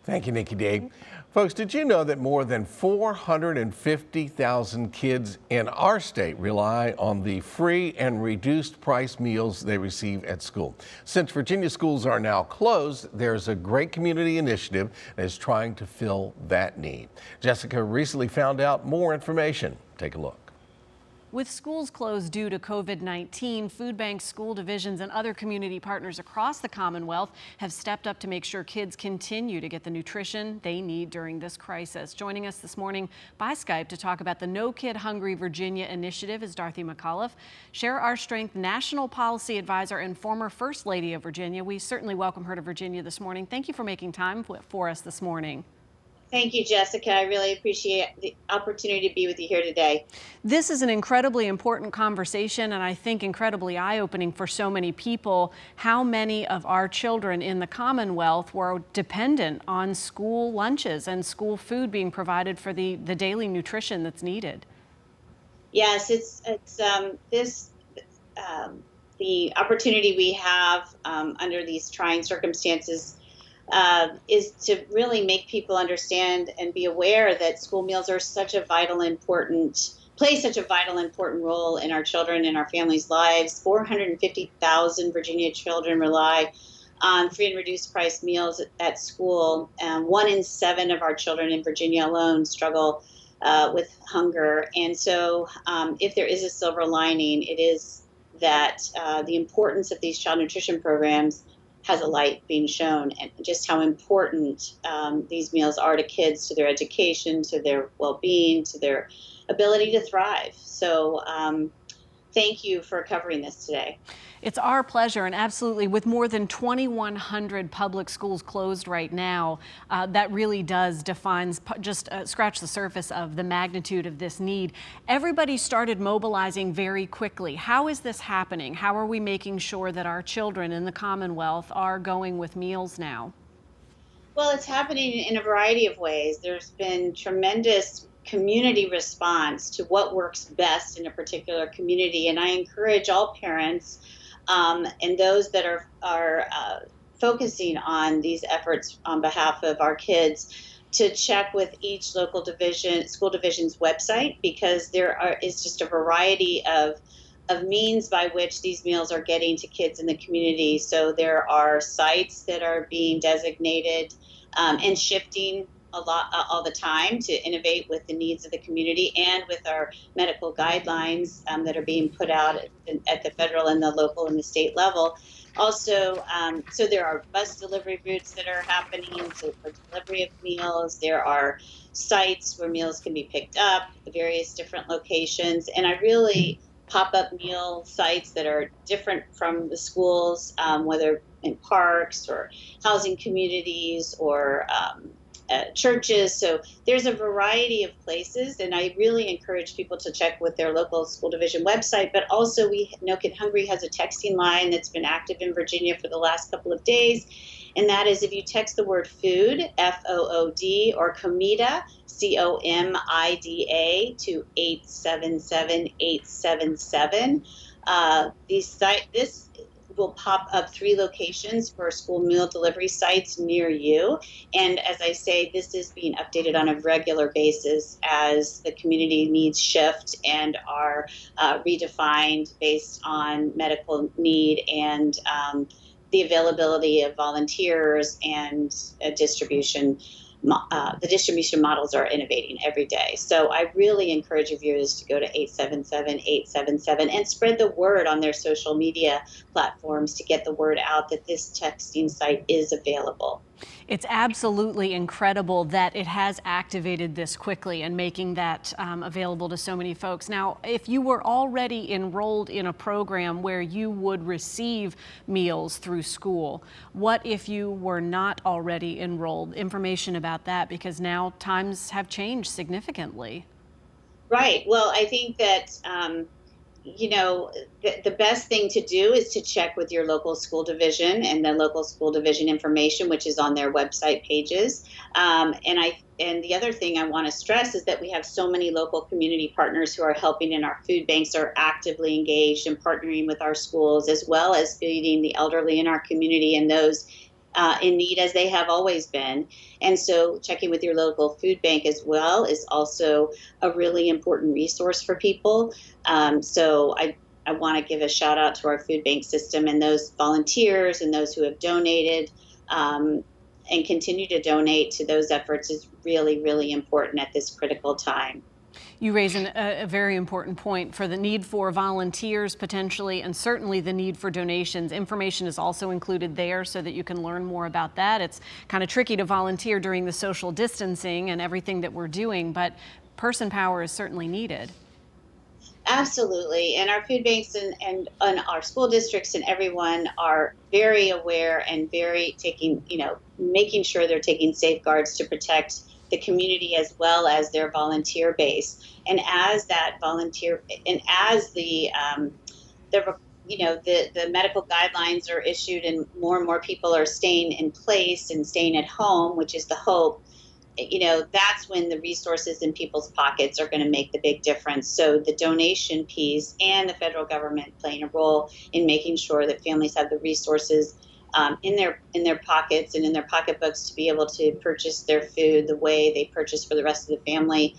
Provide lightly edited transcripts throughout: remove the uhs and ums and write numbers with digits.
Thank you, Nikki D. Folks, did you know that more than 450,000 kids in our state rely on the free and reduced price meals they receive at school? Since Virginia schools are now closed, there's a great community initiative that is trying to fill that need. Jessica recently found out more information. Take a look. With schools closed due to COVID-19, food banks, school divisions, and other community partners across the Commonwealth have stepped up to make sure kids continue to get the nutrition they need during this crisis. Joining us this morning by Skype to talk about the No Kid Hungry Virginia initiative is Dorothy McAuliffe, Share Our Strength National Policy Advisor and former First Lady of Virginia. We certainly welcome her to Virginia this morning. Thank you for making time for us this morning. Thank you, Jessica. I really appreciate the opportunity to be with you here today. This is an incredibly important conversation, and I think incredibly eye-opening for so many people. How many of our children in the Commonwealth were dependent on school lunches and school food being provided for the daily nutrition that's needed? Yes, the opportunity we have under these trying circumstances is to really make people understand and be aware that school meals are play such a vital, important role in our children and our families' lives. 450,000 Virginia children rely on free and reduced price meals at school. 1 in 7 of our children in Virginia alone struggle with hunger. And so if there is a silver lining, it is that the importance of these child nutrition programs has a light being shown, and just how important these meals are to kids, to their education, to their well-being, to their ability to thrive. So thank you for covering this today. It's our pleasure, and absolutely, with more than 2,100 public schools closed right now, that really does scratch the surface of the magnitude of this need. Everybody started mobilizing very quickly. How is this happening? How are we making sure that our children in the Commonwealth are going with meals now? Well, it's happening in a variety of ways. There's been tremendous community response to what works best in a particular community, and I encourage all parents and those that are focusing on these efforts on behalf of our kids to check with each school division's website, because is just a variety of means by which these meals are getting to kids in the community. So there are sites that are being designated and shifting a lot all the time to innovate with the needs of the community and with our medical guidelines that are being put out at the federal and the local and the state level. Also, so there are bus delivery routes that are happening for delivery of meals. There are sites where meals can be picked up at various different locations, and I really pop-up meal sites that are different from the schools, whether in parks or housing communities or churches. So there's a variety of places, and I really encourage people to check with their local school division website. But also, No Kid Hungry has a texting line that's been active in Virginia for the last couple of days, and that is if you text the word food, FOOD, or COMIDA, COMIDA, to 877-877. This will pop up 3 locations for school meal delivery sites near you. And as I say, this is being updated on a regular basis as the community needs shift and are redefined based on medical need and the availability of volunteers and distribution. The distribution models are innovating every day. So I really encourage your viewers to go to 877-877 and spread the word on their social media platforms to get the word out that this texting site is available. It's absolutely incredible that it has activated this quickly and making that available to so many folks. Now, if you were already enrolled in a program where you would receive meals through school, what if you were not already enrolled? Information about that, because now times have changed significantly. Right. Well, I think that the best thing to do is to check with your local school division and the local school division information, which is on their website pages. And the other thing I want to stress is that we have so many local community partners who are helping, and our food banks are actively engaged in partnering with our schools, as well as feeding the elderly in our community and those in need, as they have always been. And so checking with your local food bank as well is also a really important resource for people. So I want to give a shout out to our food bank system and those volunteers and those who have donated, and continue to donate to those efforts is really, really important at this critical time. You raise a very important point for the need for volunteers potentially, and certainly the need for donations. Information is also included there so that you can learn more about that. It's kind of tricky to volunteer during the social distancing and everything that we're doing, but person power is certainly needed. Absolutely. And our food banks and our school districts and everyone are very aware and very making sure they're taking safeguards to protect the community as well as their volunteer base. And as that volunteer and as the the medical guidelines are issued and more people are staying in place and staying at home, which is the hope, that's when the resources in people's pockets are going to make the big difference. So the donation piece and the federal government playing a role in making sure that families have the resources in their pockets and in their pocketbooks to be able to purchase their food the way they purchase for the rest of the family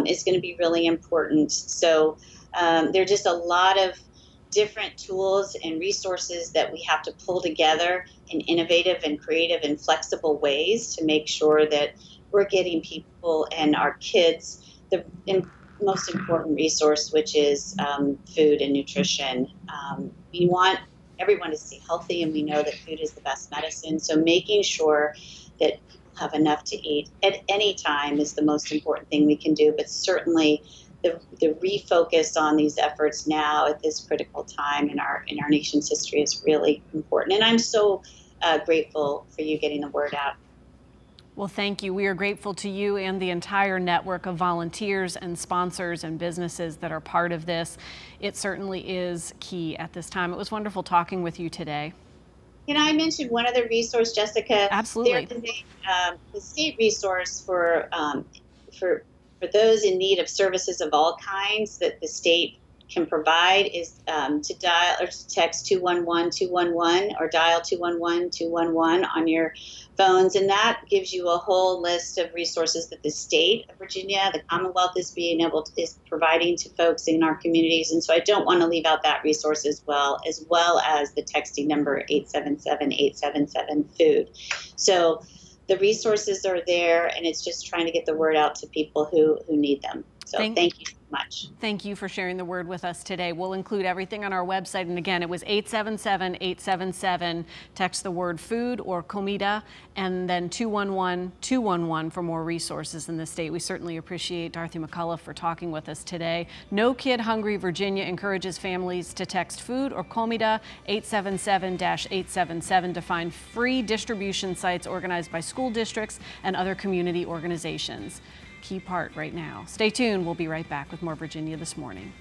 is going to be really important. So there are just a lot of different tools and resources that we have to pull together in innovative and creative and flexible ways to make sure that we're getting people and our kids the most important resource, which is food and nutrition. We want everyone to stay healthy, and we know that food is the best medicine. So making sure that people have enough to eat at any time is the most important thing we can do. But certainly, the refocus on these efforts now at this critical time in our nation's history is really important. And I'm so grateful for you getting the word out. Well, thank you. We are grateful to you and the entire network of volunteers and sponsors and businesses that are part of this. It certainly is key at this time. It was wonderful talking with you today. Can I mention one other resource, Jessica? There Absolutely. is a state resource for those in need of services of all kinds that the state can provide is to dial or to text 211-211 or dial 211-211 on your phones, and that gives you a whole list of resources that the state of Virginia, the Commonwealth, is providing to folks in our communities. And so I don't want to leave out that resource as well as the texting number 877-877-food. So the resources are there, and it's just trying to get the word out to people who need them. So thank you so much. Thank you for sharing the word with us today. We'll include everything on our website. And again, it was 877-877. Text the word food or comida, and then 211-211 for more resources in the state. We certainly appreciate Dorothy McCullough for talking with us today. No Kid Hungry Virginia encourages families to text food or comida 877-877 to find free distribution sites organized by school districts and other community organizations. Key part right now. Stay tuned. We'll be right back with more Virginia This Morning.